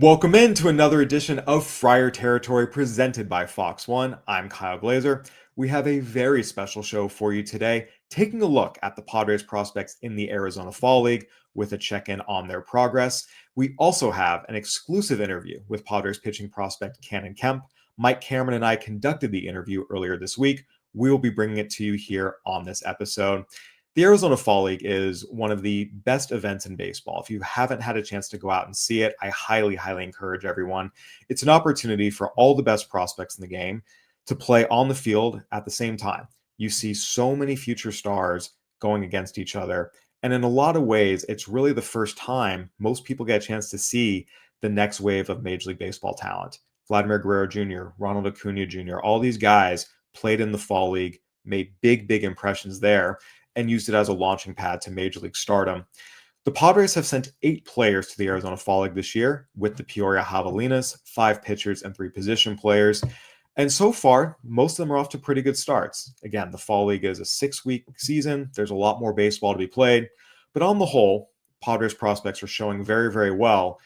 Welcome in to another edition of Friar Territory presented by Fox One. I'm Kyle Glaser. We have a very special show for you today, taking a look at the Padres prospects in the Arizona Fall League with a check-in on their progress. We also have an exclusive interview with Padres pitching prospect Kannon Kemp. Mike Cameron and I conducted the interview earlier this week. We will be bringing it to you here on this episode. The Arizona Fall League is one of the best events in baseball. If you haven't had a chance to go out and see it, I highly, highly encourage everyone. It's an opportunity for all the best prospects in the game to play on the field at the same time. You see so many future stars going against each other. And in a lot of ways, it's really the first time most people get a chance to see the next wave of Major League Baseball talent. Vladimir Guerrero Jr., Ronald Acuna Jr., all these guys played in the Fall League, made big, big impressions there, and used it as a launching pad to Major League stardom. The Padres have sent 8 players to the Arizona Fall League this year with the Peoria Javelinas, 5 pitchers and 3 position players. And so far, most of them are off to pretty good starts. Again, the Fall League is a 6-week season. There's a lot more baseball to be played. But on the whole, Padres prospects are showing very, very well,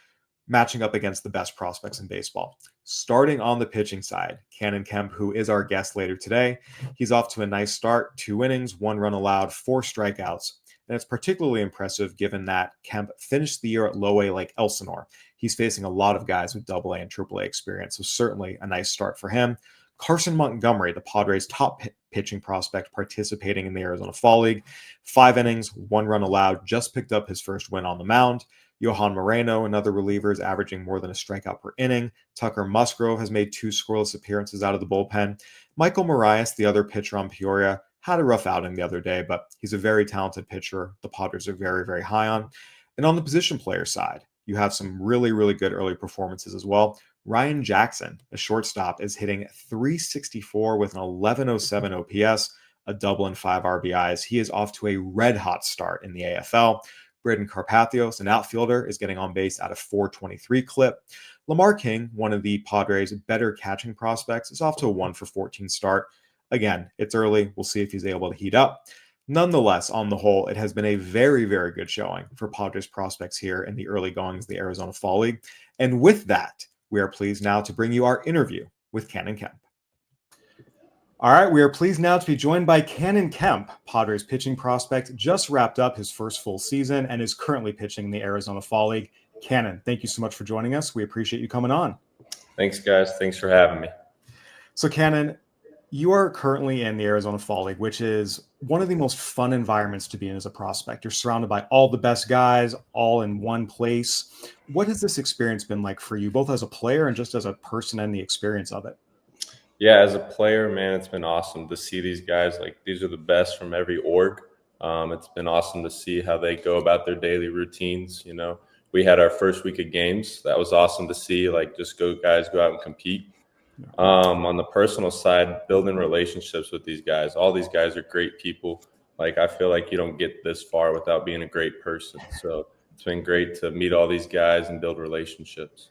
matching up against the best prospects in baseball. Starting on the pitching side, Kannon Kemp, who is our guest later today, he's off to a nice start, 2 innings, 1 run allowed, 4 strikeouts. And it's particularly impressive given that Kemp finished the year at low A like Elsinore. He's facing a lot of guys with AA and AAA experience, so certainly a nice start for him. Carson Montgomery, the Padres' top pitching prospect participating in the Arizona Fall League, 5 innings, 1 run allowed, just picked up his first win on the mound. Johan Moreno, another reliever, is averaging more than a strikeout per inning. Tucker Musgrove has made 2 scoreless appearances out of the bullpen. Michael Marias, the other pitcher on Peoria, had a rough outing the other day, but he's a very talented pitcher. The Padres are very, very high on. And on the position player side, you have some really, really good early performances as well. Ryan Jackson, a shortstop, is hitting .364 with an 1107 OPS, a double and 5 RBIs. He is off to a red-hot start in the AFL. Braden Carpathios, an outfielder, is getting on base at a .423 clip. Lamar King, one of the Padres' better catching prospects, is off to a 1-for-14 start. Again, it's early. We'll see if he's able to heat up. Nonetheless, on the whole, it has been a very, very good showing for Padres prospects here in the early goings of the Arizona Fall League. And with that, we are pleased now to bring you our interview with Kannon Kemp. All right, we are pleased now to be joined by Kannon Kemp, Padres pitching prospect, just wrapped up his first full season and is currently pitching in the Arizona Fall League. Kannon, thank you so much for joining us. We appreciate you coming on. Thanks, guys. Thanks for having me. So, Kannon, you are currently in the Arizona Fall League, which is one of the most fun environments to be in as a prospect. You're surrounded by all the best guys, all in one place. What has this experience been like for you, both as a player and just as a person and the experience of it? Yeah, as a player, man, it's been awesome to see these guys. Like, these are the best from every org. It's been awesome to see how they go about their daily routines. You know, we had our first week of games. That was awesome to see, like, just guys go out and compete. On the personal side, building relationships with these guys. All these guys are great people. Like, I feel like you don't get this far without being a great person. So it's been great to meet all these guys and build relationships.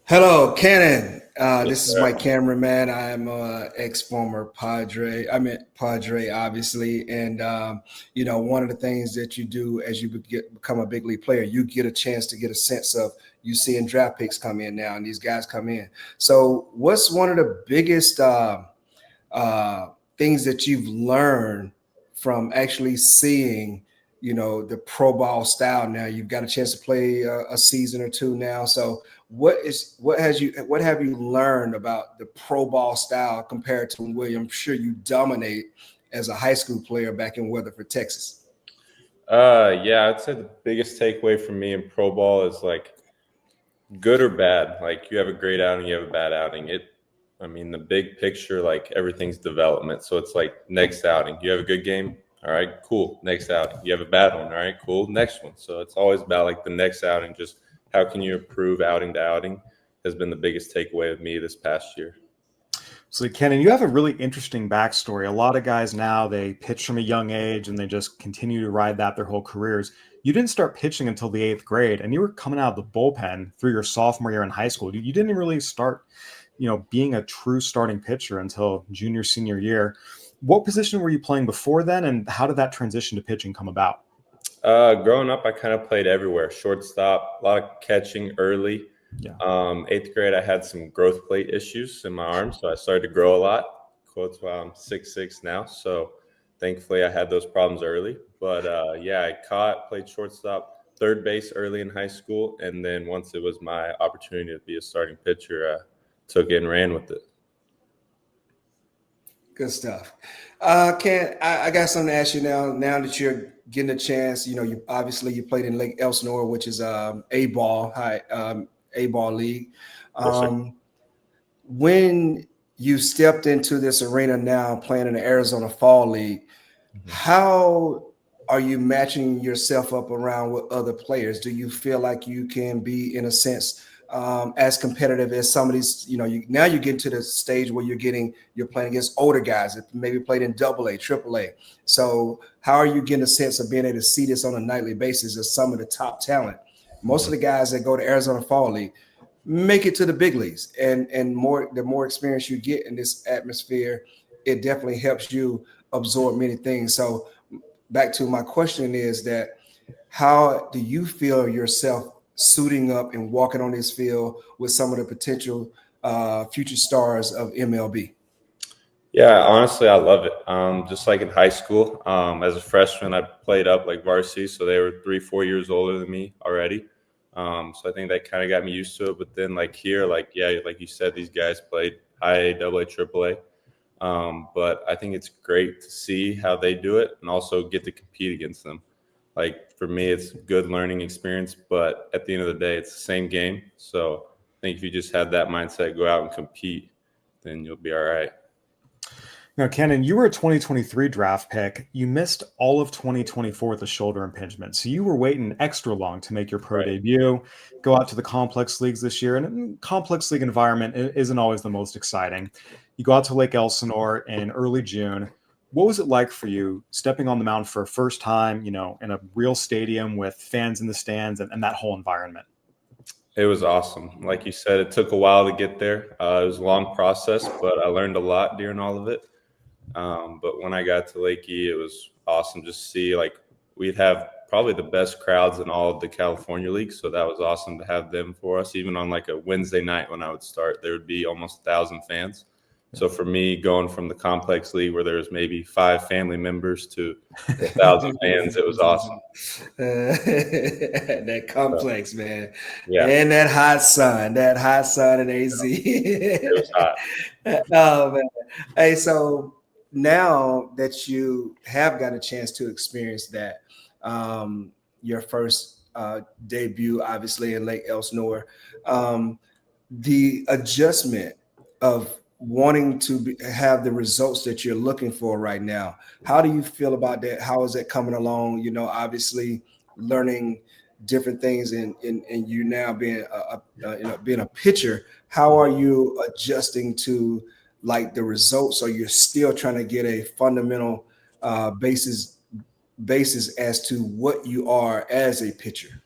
Hello, Kannon. This is sir. Mike Cameron, man. I'm ex-former Padre. I meant Padre, obviously. And, one of the things that you do as you become a big league player, you get a chance to get a sense of you seeing draft picks come in now and these guys come in. So what's one of the biggest things that you've learned from actually seeing the pro ball style now? You've got a chance to play a season or two now. So what have you learned about the pro ball style compared to where I'm sure you dominate as a high school player back in Weatherford, Texas? Yeah, I'd say the biggest takeaway for me in pro ball is, like, good or bad. Like, you have a great outing, you have a bad outing. The big picture, like, everything's development. So it's like, next outing, you have a good game. All right, cool. Next outing. You have a bad one. All right, cool. Next one. So it's always about, like, the next outing. Just how can you improve outing to outing has been the biggest takeaway of me this past year. So, Kannon, you have a really interesting backstory. A lot of guys now, they pitch from a young age and they just continue to ride that their whole careers. You didn't start pitching until the 8th grade, and you were coming out of the bullpen through your sophomore year in high school. You didn't really start, being a true starting pitcher until junior, senior year. What position were you playing before then, and how did that transition to pitching come about? Growing up, I kind of played everywhere. Shortstop, a lot of catching early. Yeah. 8th grade, I had some growth plate issues in my arm, so I started to grow a lot. Quotes while I'm 6'6" now, so thankfully I had those problems early. But yeah, played shortstop, third base early in high school, and then once it was my opportunity to be a starting pitcher, I took it and ran with it. Good stuff. Ken, I got something to ask you now. Now that you're getting a chance, you obviously you played in Lake Elsinore, which is A ball league. Yes, sir. When you stepped into this arena now, playing in the Arizona Fall League, Mhm. how are you matching yourself up around with other players? Do you feel like you can be, in a sense, as competitive as some of these? Now you get to the stage where you're playing against older guys that maybe played in AA, AAA. So how are you getting a sense of being able to see this on a nightly basis as some of the top talent? Most of the guys that go to Arizona Fall League make it to the big leagues, and the more experience you get in this atmosphere, it definitely helps you absorb many things. So back to my question is that how do you feel yourself suiting up and walking on this field with some of the potential future stars of MLB? Yeah, honestly, I love it. Just like in high school, as a freshman, I played up like varsity, so they were 3, 4 years older than me already. So I think that kind of got me used to it. But then, like here, like yeah, like you said, these guys played high A, double A, triple A. But I think it's great to see how they do it and also get to compete against them. Like for me, it's a good learning experience, but at the end of the day, it's the same game. So I think if you just have that mindset, go out and compete, then you'll be all right. Now, Cannon, you were a 2023 draft pick. You missed all of 2024 with a shoulder impingement. So you were waiting extra long to make your pro Right. debut, go out to the complex leagues this year. And complex league environment isn't always the most exciting. You go out to Lake Elsinore in early June. What was it like for you stepping on the mound for a first time, in a real stadium with fans in the stands and that whole environment? It was awesome. Like you said, it took a while to get there. It was a long process, but I learned a lot during all of it. But when I got to Lake E, it was awesome just to see, like, we'd have probably the best crowds in all of the California leagues. So that was awesome to have them for us. Even on like a Wednesday night when I would start, there would be almost 1,000 fans. So for me, going from the complex league where there's maybe 5 family members to 1,000 fans, it was awesome. That So, complex, man, yeah, and that hot sun in AZ. it was hot. Oh man. Hey, so now that you have got a chance to experience that, your first debut, obviously in Lake Elsinore, the adjustment of wanting to have the results that you're looking for right now. How do you feel about that? How is that coming along? Obviously learning different things, and you now being being a pitcher. How are you adjusting to like the results? Or you're still trying to get a fundamental basis as to what you are as a pitcher?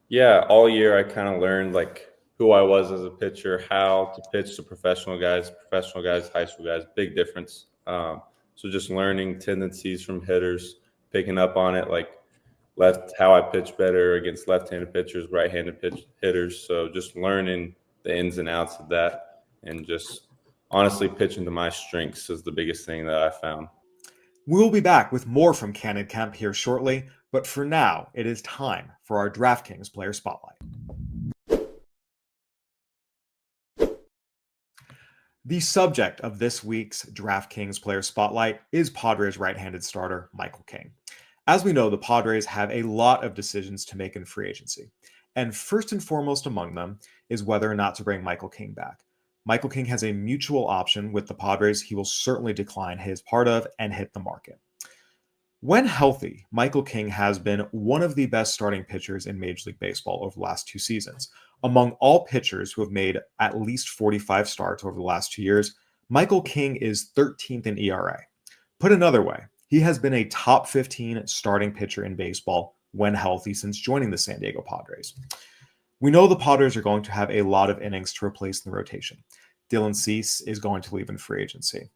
Yeah, all year I kind of learned like who I was as a pitcher, how to pitch to professional guys, high school guys, big difference. So just learning tendencies from hitters, picking up on it, like how I pitch better against left-handed pitchers, right-handed hitters. So just learning the ins and outs of that, and just honestly pitching to my strengths is the biggest thing that I found. We'll be back with more from Cannon Kemp here shortly, but for now, it is time for our DraftKings Player Spotlight. The subject of this week's DraftKings Player Spotlight is Padres right-handed starter Michael King. As we know, the Padres have a lot of decisions to make in free agency, and first and foremost among them is whether or not to bring Michael King back. Michael King has a mutual option with the Padres he will certainly decline his part of and hit the market. When healthy, Michael King has been one of the best starting pitchers in Major League Baseball over the last 2 seasons. Among all pitchers who have made at least 45 starts over the last 2 years, Michael King is 13th in ERA. Put another way, he has been a top 15 starting pitcher in baseball when healthy since joining the San Diego Padres. We know the Padres are going to have a lot of innings to replace in the rotation. Dylan Cease is going to leave in free agency.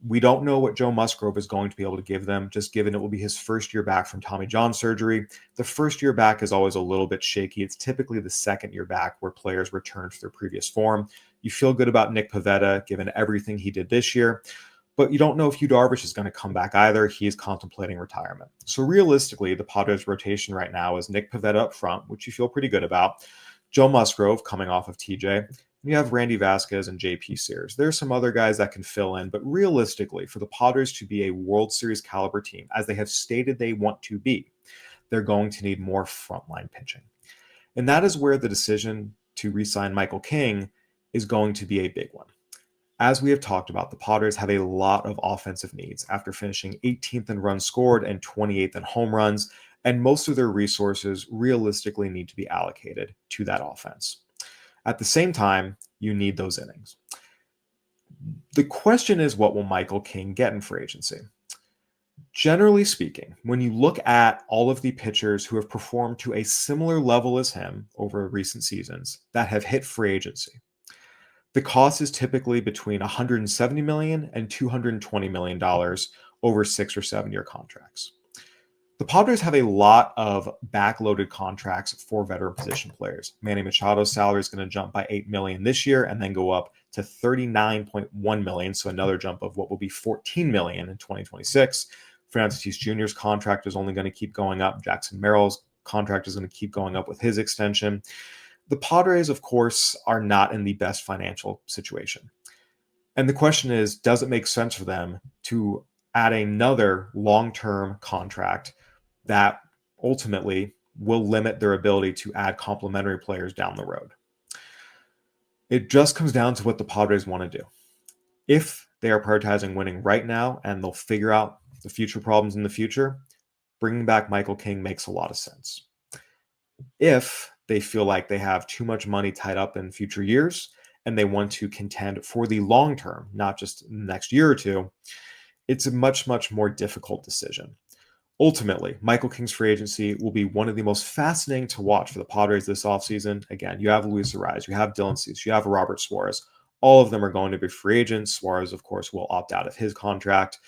We don't know what Joe Musgrove is going to be able to give them, just given it will be his first year back from Tommy John surgery. The first year back is always a little bit shaky. It's typically the second year back where players return to their previous form. You feel good about Nick Pivetta, given everything he did this year, but you don't know if Yu Darvish is going to come back either. He is contemplating retirement. So realistically, the Padres rotation right now is Nick Pivetta up front, which you feel pretty good about, Joe Musgrove coming off of TJ, you have Randy Vasquez and JP Sears. There are some other guys that can fill in, but realistically, for the Padres to be a World Series caliber team, as they have stated they want to be, they're going to need more frontline pitching. And that is where the decision to re-sign Michael King is going to be a big one. As we have talked about, the Padres have a lot of offensive needs after finishing 18th in runs scored and 28th in home runs, and most of their resources realistically need to be allocated to that offense. At the same time, you need those innings. The question is, what will Michael King get in free agency? Generally speaking, when you look at all of the pitchers who have performed to a similar level as him over recent seasons that have hit free agency, the cost is typically between $170 million and $220 million over 6 or 7 year contracts. The Padres have a lot of backloaded contracts for veteran position players. Manny Machado's salary is going to jump by $8 million this year and then go up to $39.1 million, so another jump of what will be $14 million in 2026. Fernando Tatis Jr.'s contract is only going to keep going up. Jackson Merrill's contract is going to keep going up with his extension. The Padres, of course, are not in the best financial situation. And the question is, does it make sense for them to add another long-term contract that ultimately will limit their ability to add complementary players down the road? It just comes down to what the Padres want to do. If they are prioritizing winning right now and they'll figure out the future problems in the future, bringing back Michael King makes a lot of sense. If they feel like they have too much money tied up in future years and they want to contend for the long term, not just the next year or two, it's a much, much more difficult decision. Ultimately, Michael King's free agency will be one of the most fascinating to watch for the Padres this offseason. Again, you have Luis Arraez, you have Dylan Cease, you have Robert Suarez. All of them are going to be free agents. Suarez, of course, will opt out of his contract.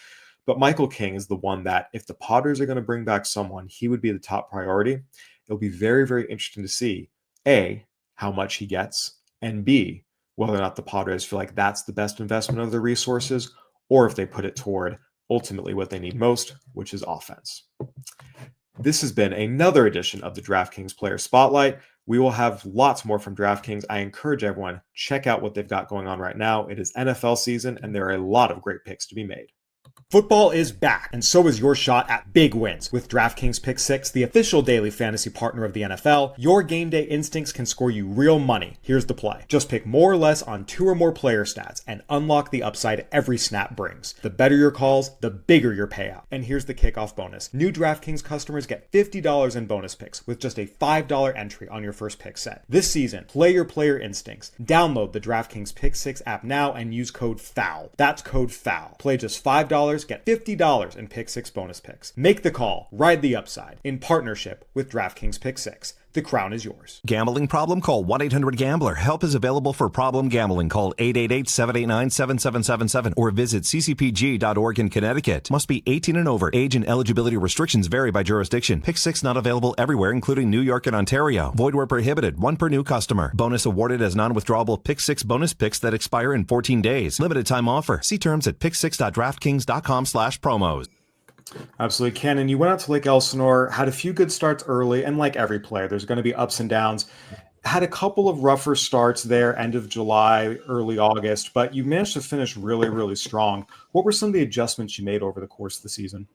But Michael King is the one that, if the Padres are going to bring back someone, he would be the top priority. It'll be very, very interesting to see, A, how much he gets, and B, whether or not the Padres feel like that's the best investment of their resources, or if they put it toward ultimately what they need most, which is offense. This has been another edition of the DraftKings Player Spotlight. We will have lots more from DraftKings. I encourage everyone, check out what they've got going on right now. It is NFL season, and there are a lot of great picks to be made. Football is back, and so is your shot at big wins. With DraftKings Pick 6, the official daily fantasy partner of the NFL, your game day instincts can score you real money. Here's the play. Just pick more or less on 2 or more player stats and unlock the upside every snap brings. The better your calls, the bigger your payout. And here's the kickoff bonus. New DraftKings customers get $50 in bonus picks with just a $5 entry on your first pick set. This season, play your player instincts. Download the DraftKings Pick 6 app now and use code FOUL. That's code FOUL. Play just $5. Get $50 in Pick 6 bonus picks. Make the call. Ride the upside. In partnership with DraftKings Pick 6. The crown is yours. Gambling problem? Call 1-800-GAMBLER. Help is available for problem gambling. Call 888-789-7777 or visit ccpg.org in Connecticut. Must be 18 and over. Age and eligibility restrictions vary by jurisdiction. Pick 6 not available everywhere, including New York and Ontario. Void where prohibited. 1 per new customer. Bonus awarded as non-withdrawable Pick 6 bonus picks that expire in 14 days. Limited time offer. See terms at pick6.draftkings.com/promos. Absolutely. Cannon, you went out to Lake Elsinore, had a few good starts early, and like every player, there's going to be ups and downs. Had a couple of rougher starts there, end of July, early August, but you managed to finish really, really strong. What were some of the adjustments you made over the course of the season?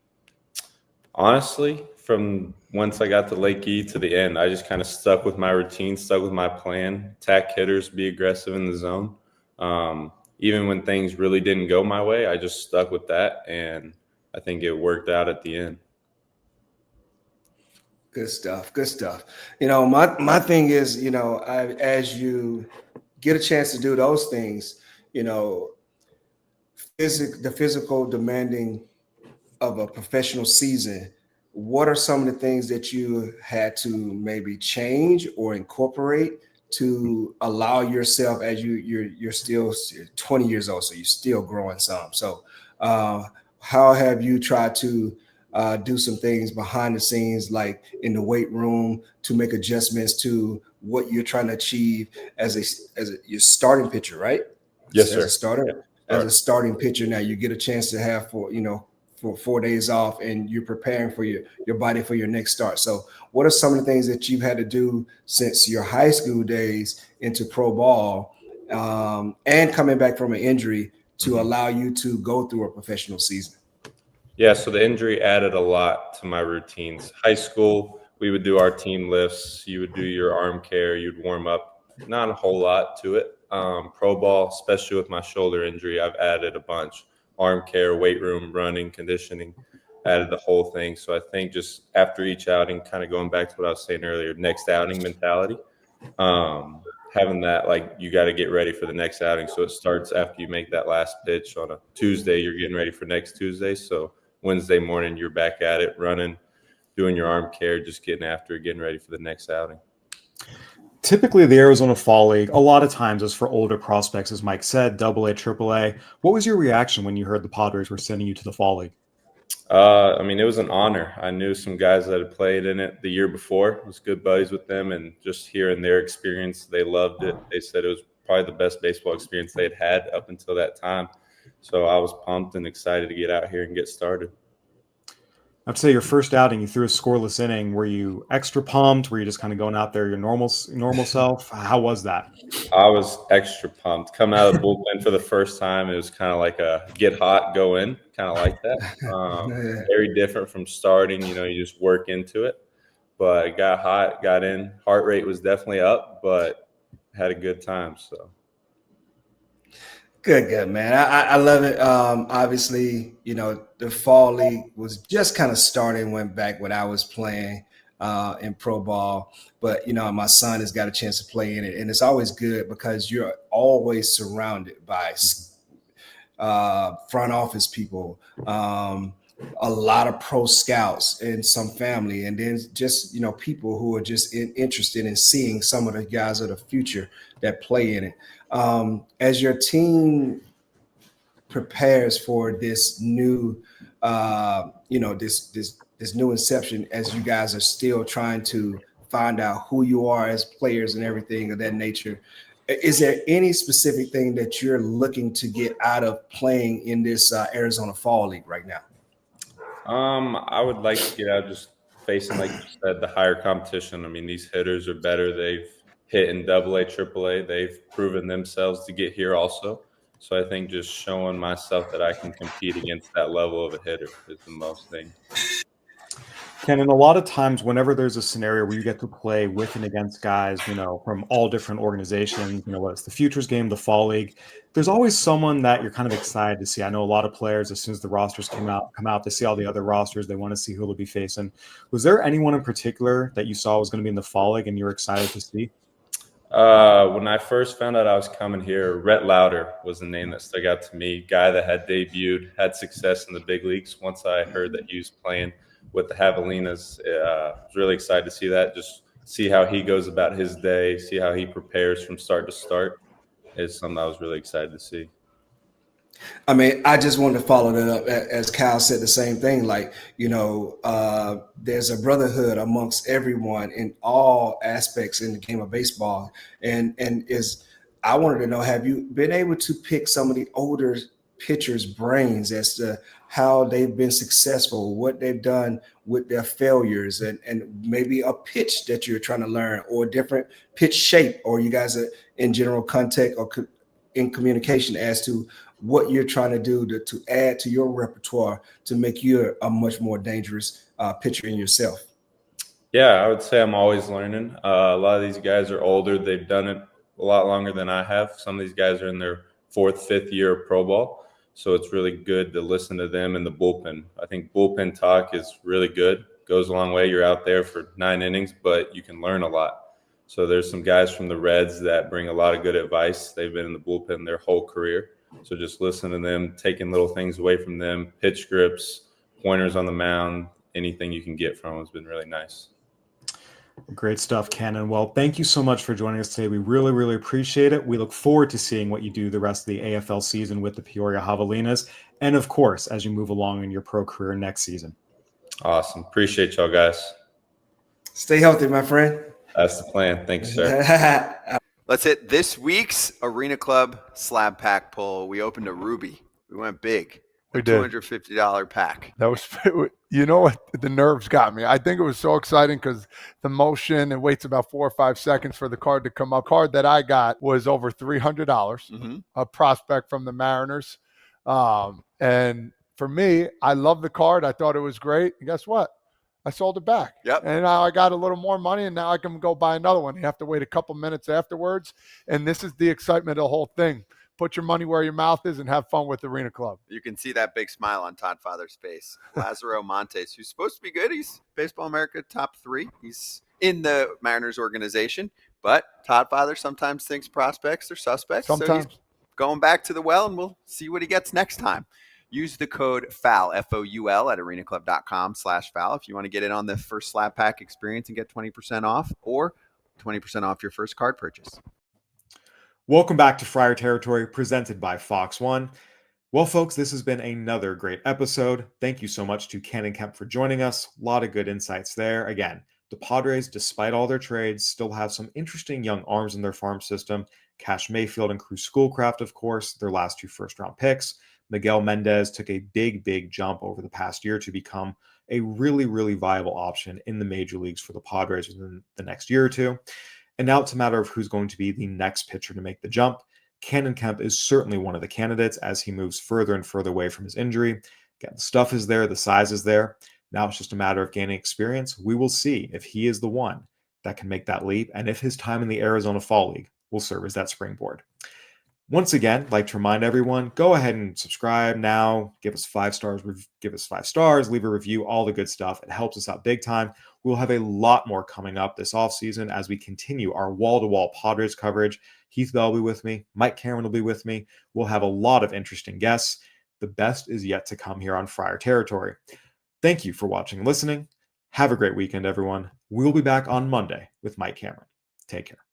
Honestly, from once I got to Lake E to the end, I just kind of stuck with my routine, stuck with my plan, attack hitters, be aggressive in the zone. Even when things really didn't go my way, I just stuck with that, and I think it worked out at the end. Good stuff. Good stuff. You know, my thing is, you know, as you get a chance to do those things, you know, the physical demanding of a professional season, what are some of the things that you had to maybe change or incorporate to allow yourself, as you're still 20 years old, so you're still growing some. So How have you tried to do some things behind the scenes, like in the weight room, to make adjustments to what you're trying to achieve as your starting pitcher, right? Yes, As a sir. starter, Yeah, as a start. starting pitcher, now you get a chance to have for 4 days off, and you're preparing for your body for your next start. So, what are some of the things that you've had to do since your high school days into pro ball, and coming back from an injury to allow you to go through a professional season? Yeah, so the injury added a lot to my routines. High school, we would do our team lifts. You would do your arm care. You'd warm up. Not a whole lot to it. Pro ball, especially with my shoulder injury, I've added a bunch. Arm care, weight room, running, conditioning, added the whole thing. So I think just after each outing, kind of going back to what I was saying earlier, next outing mentality, having that, like, you got to get ready for the next outing. So it starts after you make that last pitch on a Tuesday. You're getting ready for next Tuesday. So Wednesday morning, you're back at it, running, doing your arm care, just getting after it, getting ready for the next outing. Typically, the Arizona Fall League, a lot of times, is for older prospects, as Mike said, AA, AAA. What was your reaction when you heard the Padres were sending you to the Fall League? I mean, it was an honor. I knew some guys that had played in it the year before. I was good buddies with them, and just hearing their experience, they loved it. They said it was probably the best baseball experience they'd had up until that time. So I was pumped and excited to get out here and get started. I'd say your first outing, you threw a scoreless inning. Were you extra pumped? Were you just kind of going out there your normal self? How was that? I was extra pumped. Coming out of the bullpen for the first time, it was kind of like a get hot, go in, kind of like that. Very different from starting. You just work into it. But it got hot, got in. Heart rate was definitely up, but had a good time. So Good, man. I love it. Obviously, the fall league was just kind of starting, went back when I was playing in pro ball. But, my son has got a chance to play in it. And it's always good because you're always surrounded by front office people, a lot of pro scouts and some family, and then just, people who are just interested in seeing some of the guys of the future that play in it. As your team prepares for this new, this new inception, as you guys are still trying to find out who you are as players and everything of that nature, is there any specific thing that you're looking to get out of playing in this Arizona Fall League right now? I would like to get out just facing, like you said, the higher competition. I mean, these hitters are better. They've hit in AA, AAA. They've proven themselves to get here also. So I think just showing myself that I can compete against that level of a hitter is the most thing. Ken, and a lot of times, whenever there's a scenario where you get to play with and against guys, from all different organizations, whether it's the Futures Game, the Fall League, there's always someone that you're kind of excited to see. I know a lot of players, as soon as the rosters come out, they see all the other rosters, they want to see who they'll be facing. Was there anyone in particular that you saw was going to be in the Fall League and you were excited to see? When I first found out I was coming here, Rhett Lauder was the name that stuck out to me. Guy that had debuted, had success in the big leagues. Once I heard that he was playing with the Javelinas, I was really excited to see that. Just see how he goes about his day, see how he prepares from start to start is something I was really excited to see. I mean, I just wanted to follow that up, as Kyle said the same thing. Like, there's a brotherhood amongst everyone in all aspects in the game of baseball. I wanted to know, have you been able to pick some of the older pitchers' brains as to how they've been successful, what they've done with their failures, and maybe a pitch that you're trying to learn, or a different pitch shape, or you guys are in general contact or in communication as to what you're trying to do to add to your repertoire to make you a much more dangerous pitcher in yourself? Yeah, I would say I'm always learning. A lot of these guys are older. They've done it a lot longer than I have. Some of these guys are in their fourth, fifth year of pro ball. So it's really good to listen to them in the bullpen. I think bullpen talk is really good. Goes a long way. You're out there for 9 innings, but you can learn a lot. So there's some guys from the Reds that bring a lot of good advice. They've been in the bullpen their whole career. So just listen to them, taking little things away from them, pitch grips, pointers on the mound, anything you can get from them has been really nice. Great stuff, Kannon. Well, thank you so much for joining us today. We really, really appreciate it. We look forward to seeing what you do the rest of the AFL season with the Peoria Javelinas. and of course, as you move along in your pro career next season. Awesome. Appreciate y'all, guys. Stay healthy, my friend. That's the plan. Thanks, sir. Let's hit this week's Arena Club slab pack pull. We opened a Ruby. We went big. We did. $250 pack. That was, you know what? The nerves got me. I think it was so exciting because the motion, it waits about 4 or 5 seconds for the card to come up. Card that I got was over $300, a prospect from the Mariners. And for me, I love the card. I thought it was great. And guess what? I sold it back. Yep. And now I got a little more money, and now I can go buy another one. You have to wait a couple minutes afterwards. And this is the excitement of the whole thing. Put your money where your mouth is and have fun with Arena Club. You can see that big smile on Todd Father's face. Lazaro Montes, who's supposed to be good. He's Baseball America top 3. He's in the Mariners organization. But Todd Father sometimes thinks prospects are suspects. Sometimes. So he's going back to the well, and we'll see what he gets next time. Use the code FOUL, F-O-U-L, at arenaclub.com/foul if you want to get in on the first slab pack experience and get 20% off or 20% off your first card purchase. Welcome back to Friar Territory, presented by Fox One. Well, folks, this has been another great episode. Thank you so much to Canon Kemp for joining us. A lot of good insights there. Again, the Padres, despite all their trades, still have some interesting young arms in their farm system. Cash Mayfield and Cruz Schoolcraft, of course, their last 2 first-round picks. Miguel Mendez took a big jump over the past year to become a really viable option in the major leagues for the Padres within the next year or two. And now it's a matter of who's going to be the next pitcher to make the jump. Kannon Kemp is certainly one of the candidates as he moves further and further away from his injury. Again, the stuff is there, the size is there. Now it's just a matter of gaining experience. We will see if he is the one that can make that leap and if his time in the Arizona Fall League will serve as that springboard. Once again, I'd like to remind everyone, go ahead and subscribe now. Give us 5 stars, leave a review, all the good stuff. It helps us out big time. We'll have a lot more coming up this offseason as we continue our wall-to-wall Padres coverage. Heath Bell will be with me. Mike Cameron will be with me. We'll have a lot of interesting guests. The best is yet to come here on Friar Territory. Thank you for watching and listening. Have a great weekend, everyone. We'll be back on Monday with Mike Cameron. Take care.